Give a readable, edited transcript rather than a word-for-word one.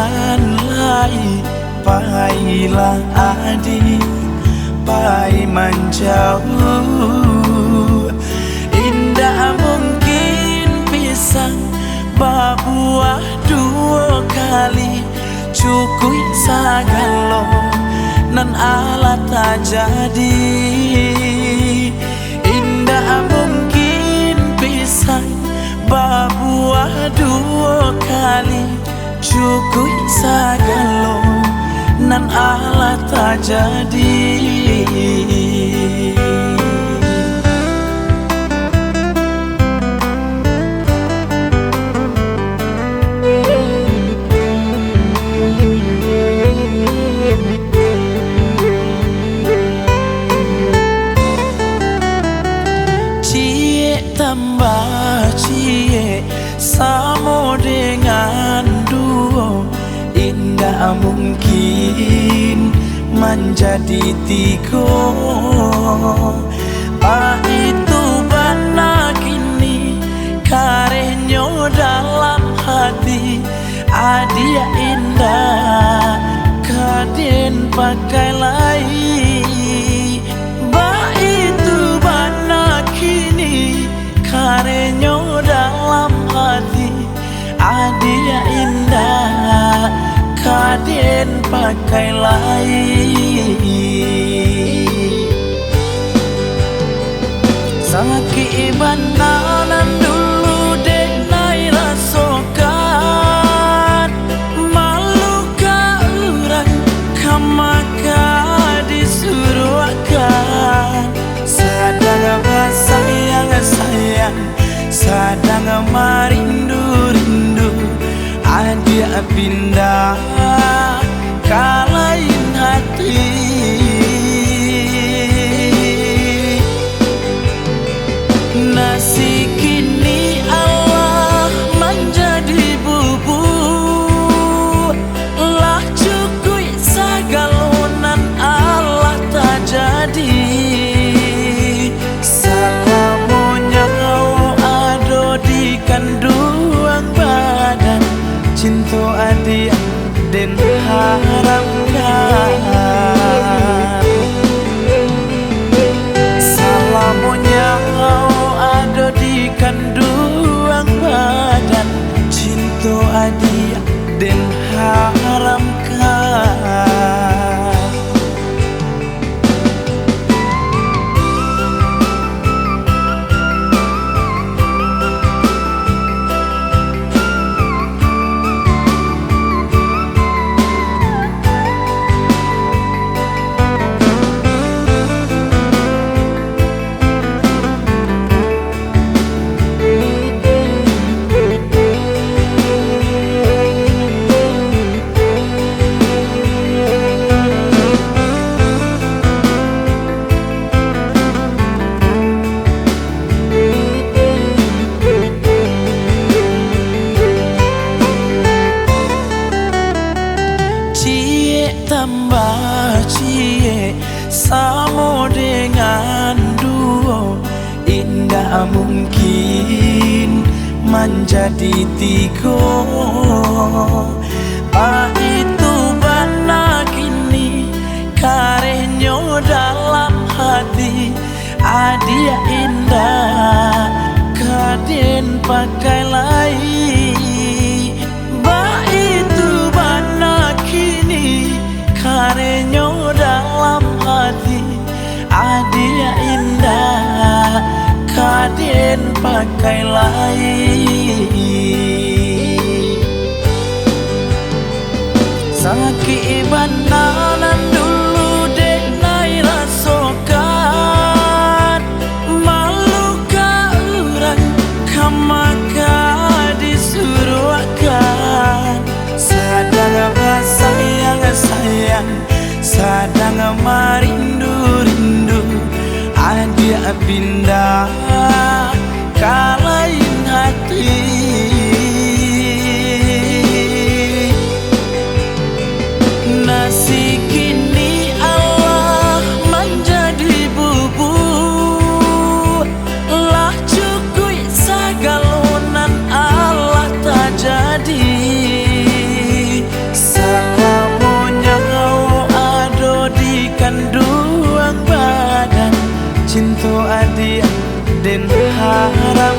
dan lai pailah adi pai menjauh. Indah mungkin pisang berbuah dua kali, cukui sagalo nan alat tak jadi. Indah mungkin pisang berbuah dua kali, cukui sagalo nan alat tak jadi. Tambah cie sama dengan duo, indah mungkin menjadi tiga. Itu bana kini karenyo dalam hati, adia indah kaden pakai lai. Itu bana kini karenyo dalam hati, adia indah kaden pakai lai. Sakit bananan dulu dek nai rasokan, malu ka urang kamaka disuruh akan. Sadang sayang sayang, sadang marindu-rindu, adia pindah kalain hati. Nasi kini Allah menjadi bubur, lah cukui sagalonan Allah tak jadi. Kanduang badan cinta adik den haramkan. Salamunya ada di kanduang badan cinta adik den haramkan. Tambah cie sama dengan duo, indah mungkin menjadi tiga. Itu bana kini karenyo dalam hati, adia indah kaden pakai lai. Itu bana kini karenyo dalam hati, adia indah kaden pakai lai. Sakit bananan dulu dek nai rasokan, malu ka urang kamaka disuruh akan. Sadang sayang sayang, sadang marindu-rindu, adia pindah kalain hati. Nasi kini Allah menjadi bubur, lah cukui sagalonan Allah tak jadi. adil dan haramkan.